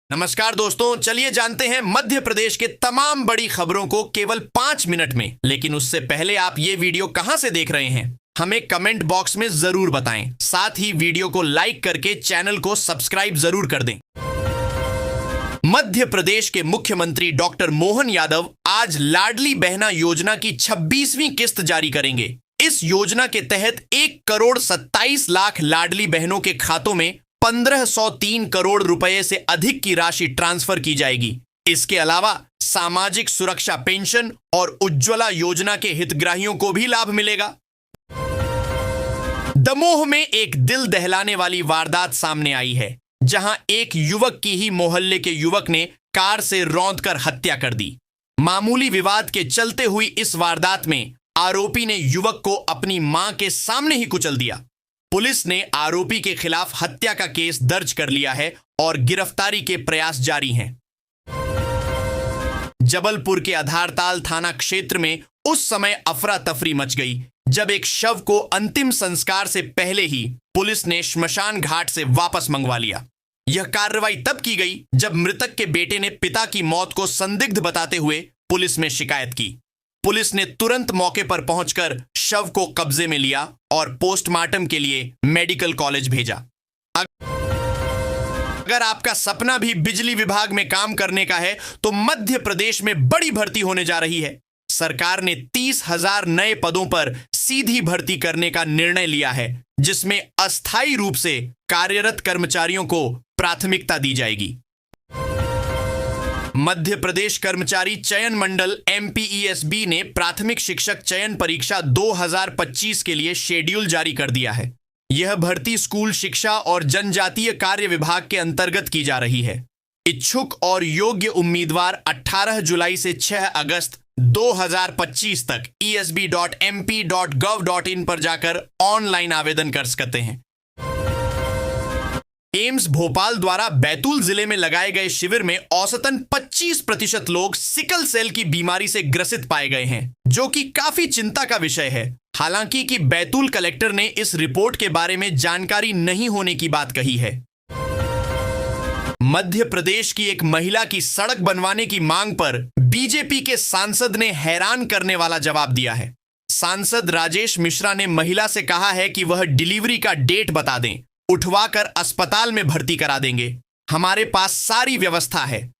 नमस्कार दोस्तों, चलिए जानते हैं मध्य प्रदेश के तमाम बड़ी खबरों को केवल 5 मिनट में। लेकिन उससे पहले आप ये वीडियो कहां से देख रहे हैं, हमें कमेंट बॉक्स में जरूर बताएं। साथ ही वीडियो को लाइक करके चैनल को सब्सक्राइब जरूर कर दें। मध्य प्रदेश के मुख्यमंत्री डॉक्टर मोहन यादव आज लाडली बहना योजना की 26वीं किस्त जारी करेंगे। इस योजना के तहत 1,27,00,000 लाडली बहनों के खातों में 1,503 करोड़ रुपए से अधिक की राशि ट्रांसफर की जाएगी। इसके अलावा सामाजिक सुरक्षा पेंशन और उज्ज्वला योजना के हितग्राहियों को भी लाभ मिलेगा। दमोह में एक दिल दहलाने वाली वारदात सामने आई है, जहां एक युवक की ही मोहल्ले के युवक ने कार से रौंदकर हत्या कर दी। मामूली विवाद के चलते हुई इस वारदात में आरोपी ने युवक को अपनी मां के सामने ही कुचल दिया। पुलिस ने आरोपी के खिलाफ हत्या का केस दर्ज कर लिया है और गिरफ्तारी के प्रयास जारी हैं। जबलपुर के आधारताल थाना क्षेत्र में उस समय अफरा तफरी मच गई, जब एक शव को अंतिम संस्कार से पहले ही पुलिस ने श्मशान घाट से वापस मंगवा लिया। यह कार्रवाई तब की गई जब मृतक के बेटे ने पिता की मौत को संदिग्ध बताते हुए पुलिस में शिकायत की। पुलिस ने तुरंत मौके पर पहुंचकर शव को कब्जे में लिया और पोस्टमार्टम के लिए मेडिकल कॉलेज भेजा। अगर आपका सपना भी बिजली विभाग में काम करने का है, तो मध्य प्रदेश में बड़ी भर्ती होने जा रही है। सरकार ने 30,000 नए पदों पर सीधी भर्ती करने का निर्णय लिया है, जिसमें अस्थायी रूप से कार्यरत कर्मचारियों को प्राथमिकता दी जाएगी। मध्य प्रदेश कर्मचारी चयन मंडल MPESB ने प्राथमिक शिक्षक चयन परीक्षा 2025 के लिए शेड्यूल जारी कर दिया है। यह भर्ती स्कूल शिक्षा और जनजातीय कार्य विभाग के अंतर्गत की जा रही है। इच्छुक और योग्य उम्मीदवार 18 जुलाई से 6 अगस्त 2025 तक esb.mp.gov.in पर जाकर ऑनलाइन आवेदन कर सकते हैं। एम्स भोपाल द्वारा बैतूल जिले में लगाए गए शिविर में औसतन 25% लोग सिकल सेल की बीमारी से ग्रसित पाए गए हैं, जो कि काफी चिंता का विषय है। हालांकि कि बैतूल कलेक्टर ने इस रिपोर्ट के बारे में जानकारी नहीं होने की बात कही है। मध्य प्रदेश की एक महिला की सड़क बनवाने की मांग पर बीजेपी के सांसद ने हैरान करने वाला जवाब दिया है। सांसद राजेश मिश्रा ने महिला से कहा है कि वह डिलीवरी का डेट बता दें, उठवाकर अस्पताल में भर्ती करा देंगे। हमारे पास सारी व्यवस्था है।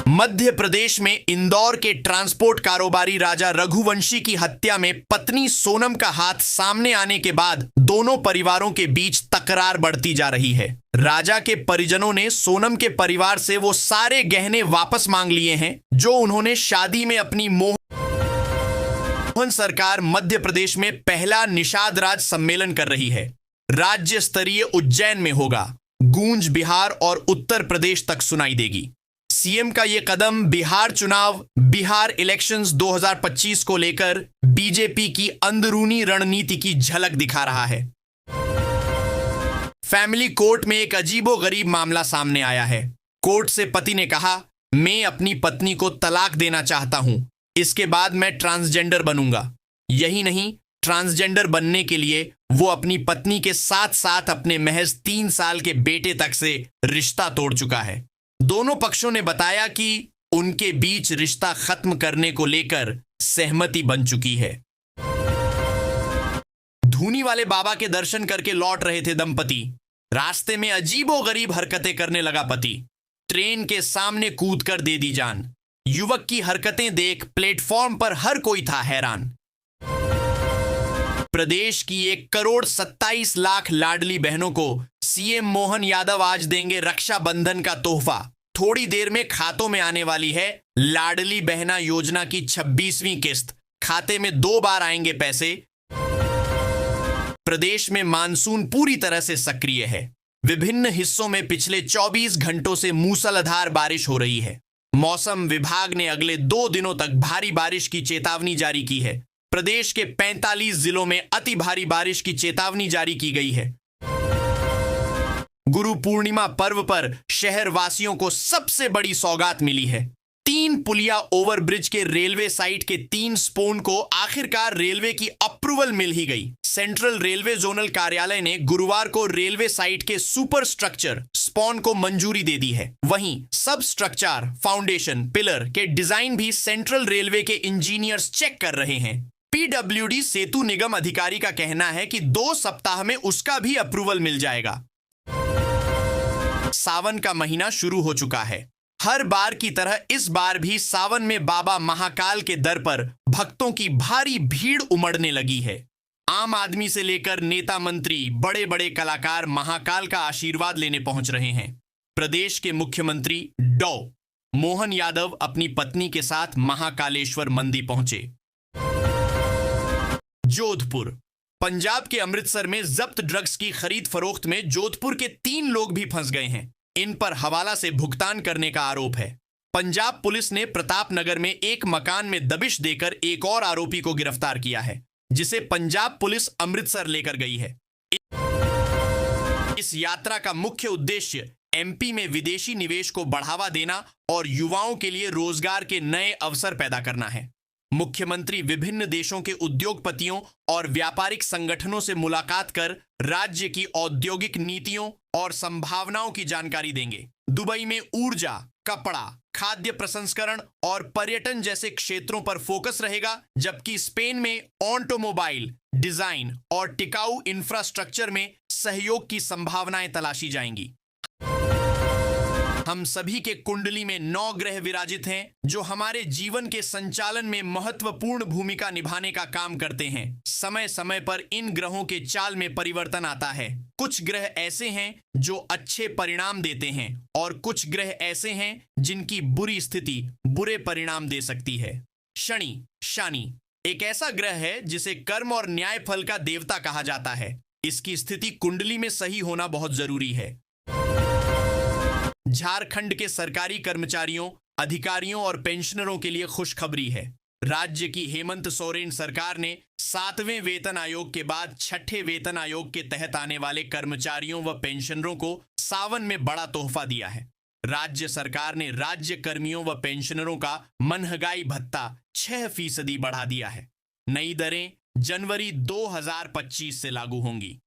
मध्य प्रदेश में इंदौर के ट्रांसपोर्ट कारोबारी राजा रघुवंशी की हत्या में पत्नी सोनम का हाथ सामने आने के बाद दोनों परिवारों के बीच तकरार बढ़ती जा रही है। राजा के परिजनों ने सोनम के परिवार से वो सारे गहने वापस मांग लिए हैं जो उन्होंने शादी में अपनी मोहन सरकार मध्य प्रदेश में पहला निषाद राज सम्मेलन कर रही है। राज्य स्तरीय उज्जैन में होगा। गूंज बिहार और उत्तर प्रदेश तक सुनाई देगी। सीएम का यह कदम बिहार इलेक्शंस 2025 को लेकर बीजेपी की अंदरूनी रणनीति की झलक दिखा रहा है। फैमिली कोर्ट में एक अजीबोगरीब मामला सामने आया है। कोर्ट से पति ने कहा, मैं अपनी पत्नी को तलाक देना चाहता हूं, इसके बाद मैं ट्रांसजेंडर बनूंगा। यही नहीं, ट्रांसजेंडर बनने के लिए वो अपनी पत्नी के साथ साथ अपने महज 3 साल के बेटे तक से रिश्ता तोड़ चुका है। दोनों पक्षों ने बताया कि उनके बीच रिश्ता खत्म करने को लेकर सहमति बन चुकी है। धूनी वाले बाबा के दर्शन करके लौट रहे थे दंपति। रास्ते में अजीबोगरीब हरकतें करने लगा पति। ट्रेन के सामने कूदकर दे दी जान। युवक की हरकतें देख प्लेटफॉर्म पर हर कोई था हैरान। प्रदेश की 1,27,00,000 लाडली बहनों को सीएम मोहन यादव आज देंगे रक्षाबंधन का तोहफा। थोड़ी देर में खातों में आने वाली है लाडली बहना योजना की 26वीं किस्त। खाते में 2 बार आएंगे पैसे। प्रदेश में मानसून पूरी तरह से सक्रिय है। विभिन्न हिस्सों में पिछले 24 घंटों से मूसलाधार बारिश हो रही है। मौसम विभाग ने अगले 2 दिनों तक भारी बारिश की चेतावनी जारी की है। प्रदेश के 45 जिलों में अति भारी बारिश की चेतावनी जारी की गई है। गुरु पूर्णिमा पर्व पर शहर वासियों को सबसे बड़ी सौगात मिली है। 3 पुलिया ओवरब्रिज के रेलवे साइट के 3 स्पोन को आखिरकार रेलवे की अप्रूवल मिल ही गई। सेंट्रल रेलवे जोनल कार्यालय ने गुरुवार को रेलवे साइट के सुपर स्ट्रक्चर स्पॉन को मंजूरी दे दी है। वहीं सब स्ट्रक्चर, फाउंडेशन, पिलर के डिजाइन भी सेंट्रल रेलवे के इंजीनियर्स चेक कर रहे हैं। पीडब्ल्यूडी सेतु निगम अधिकारी का कहना है कि 2 सप्ताह में उसका भी अप्रूवल मिल जाएगा। सावन का महीना शुरू हो चुका है। हर बार की तरह इस बार भी सावन में बाबा महाकाल के दर पर भक्तों की भारी भीड़ उमड़ने लगी है। आम आदमी से लेकर नेता मंत्री, बड़े बड़े कलाकार महाकाल का आशीर्वाद लेने पहुंच रहे हैं। प्रदेश के मुख्यमंत्री डॉ मोहन यादव अपनी पत्नी के साथ महाकालेश्वर मंदिर पहुंचे। जोधपुर, पंजाब के अमृतसर में जब्त ड्रग्स की खरीद फरोख्त में जोधपुर के 3 लोग भी फंस गए हैं। इन पर हवाला से भुगतान करने का आरोप है। पंजाब पुलिस ने प्रताप नगर में एक मकान में दबिश देकर एक और आरोपी को गिरफ्तार किया है, जिसे पंजाब पुलिस अमृतसर लेकर गई है। इस यात्रा का मुख्य उद्देश्य एमपी में विदेशी निवेश को बढ़ावा देना और युवाओं के लिए रोजगार के नए अवसर पैदा करना है। मुख्यमंत्री विभिन्न देशों के उद्योगपतियों और व्यापारिक संगठनों से मुलाकात कर राज्य की औद्योगिक नीतियों और संभावनाओं की जानकारी देंगे। दुबई में ऊर्जा, कपड़ा, खाद्य प्रसंस्करण और पर्यटन जैसे क्षेत्रों पर फोकस रहेगा, जबकि स्पेन में ऑटोमोबाइल, डिजाइन और टिकाऊ इंफ्रास्ट्रक्चर में सहयोग की संभावनाएं तलाशी जाएंगी। हम सभी के कुंडली में 9 ग्रह विराजित हैं, जो हमारे जीवन के संचालन में महत्वपूर्ण भूमिका निभाने का काम करते हैं। समय समय पर इन ग्रहों के चाल में परिवर्तन आता है। कुछ ग्रह ऐसे हैं जो अच्छे परिणाम देते हैं और कुछ ग्रह ऐसे हैं जिनकी बुरी स्थिति बुरे परिणाम दे सकती है। शनि एक ऐसा ग्रह है जिसे कर्म और न्याय फल का देवता कहा जाता है। इसकी स्थिति कुंडली में सही होना बहुत जरूरी है। झारखंड के सरकारी कर्मचारियों, अधिकारियों और पेंशनरों के लिए खुशखबरी है। राज्य की हेमंत सोरेन सरकार ने 7वें वेतन आयोग के बाद 6ठे वेतन आयोग के तहत आने वाले कर्मचारियों व पेंशनरों को सावन में बड़ा तोहफा दिया है। राज्य सरकार ने राज्य कर्मियों व पेंशनरों का महंगाई भत्ता 6% बढ़ा दिया है। नई दरें जनवरी 2025 से लागू होंगी।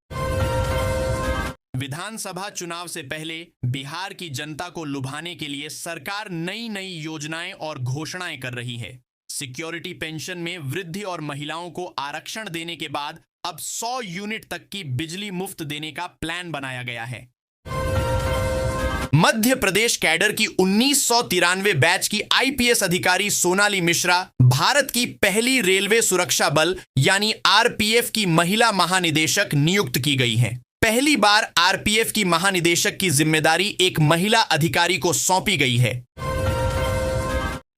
विधानसभा चुनाव से पहले बिहार की जनता को लुभाने के लिए सरकार नई नई योजनाएं और घोषणाएं कर रही है। सिक्योरिटी पेंशन में वृद्धि और महिलाओं को आरक्षण देने के बाद अब 100 यूनिट तक की बिजली मुफ्त देने का प्लान बनाया गया है। मध्य प्रदेश कैडर की 1993 बैच की आईपीएस अधिकारी सोनाली मिश्रा भारत की पहली रेलवे सुरक्षा बल यानी आरपीएफ की महिला महानिदेशक नियुक्त की गई हैं। पहली बार आरपीएफ की महानिदेशक की जिम्मेदारी एक महिला अधिकारी को सौंपी गई है।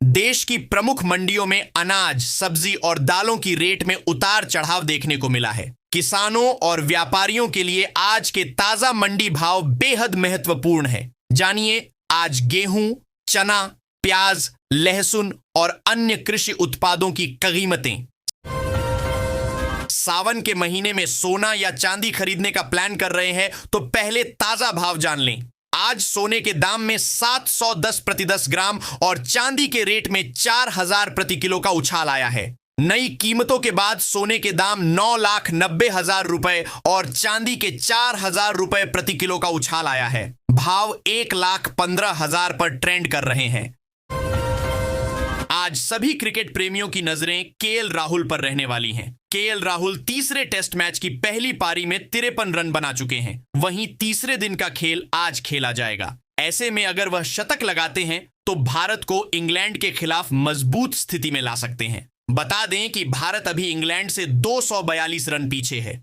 देश की प्रमुख मंडियों में अनाज, सब्जी और दालों की रेट में उतार चढ़ाव देखने को मिला है। किसानों और व्यापारियों के लिए आज के ताजा मंडी भाव बेहद महत्वपूर्ण है। जानिए आज गेहूं, चना, प्याज, लहसुन और अन्य कृषि उत्पादों की कीमतें। सावन के महीने में सोना या चांदी खरीदने का प्लान कर रहे हैं तो पहले ताजा भाव जान लें। आज सोने के दाम में 710 प्रति 10 ग्राम और चांदी के रेट में 4000 प्रति किलो का उछाल आया है। नई कीमतों के बाद सोने के दाम 9,90,000 रुपए और चांदी के 4000 रुपए प्रति किलो का उछाल आया है। भाव 1,15,000 पर ट्रेंड कर रहे हैं। आज सभी क्रिकेट प्रेमियों की नजरें केएल राहुल पर रहने वाली हैं। केएल राहुल तीसरे टेस्ट मैच की पहली पारी में 53 रन बना चुके हैं। वहीं तीसरे दिन का खेल आज खेला जाएगा। ऐसे में अगर वह शतक लगाते हैं तो भारत को इंग्लैंड के खिलाफ मजबूत स्थिति में ला सकते हैं। बता दें कि भारत अभी इंग्लैंड से 242 रन पीछे है।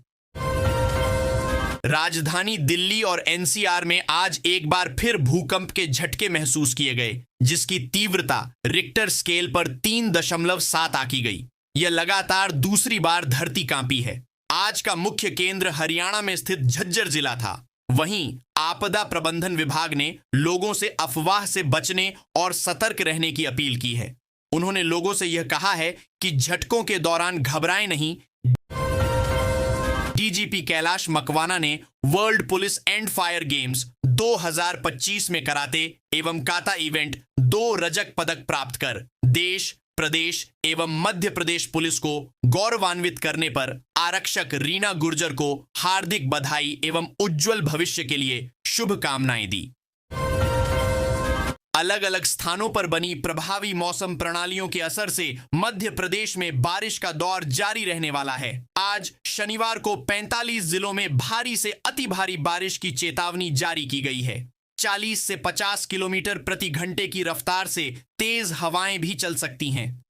राजधानी दिल्ली और एनसीआर में आज एक बार फिर भूकंप के झटके महसूस किए गए, जिसकी तीव्रता रिक्टर स्केल पर 3.7 आंकी गई। यह लगातार दूसरी बार धरती कांपी है। आज का मुख्य केंद्र हरियाणा में स्थित झज्जर जिला था। वहीं आपदा प्रबंधन विभाग ने लोगों से अफवाह से बचने और सतर्क रहने की अपील की है। उन्होंने लोगों से यह कहा है कि झटकों के दौरान घबराएं नहीं, डीजीपी कैलाश मकवाना ने world police and fire games 2025 में कराते एवं काता इवेंट 2 रजक पदक प्राप्त कर देश, प्रदेश एवं मध्य प्रदेश पुलिस को गौरवान्वित करने पर आरक्षक रीना गुर्जर को हार्दिक बधाई एवं उज्जवल भविष्य के लिए शुभकामनाएं दी। अलग अलग स्थानों पर बनी प्रभावी मौसम प्रणालियों के असर से मध्य प्रदेश में बारिश का दौर जारी रहने वाला है। आज शनिवार को 45 जिलों में भारी से अति भारी बारिश की चेतावनी जारी की गई है। 40 से 50 किलोमीटर प्रति घंटे की रफ्तार से तेज हवाएं भी चल सकती हैं।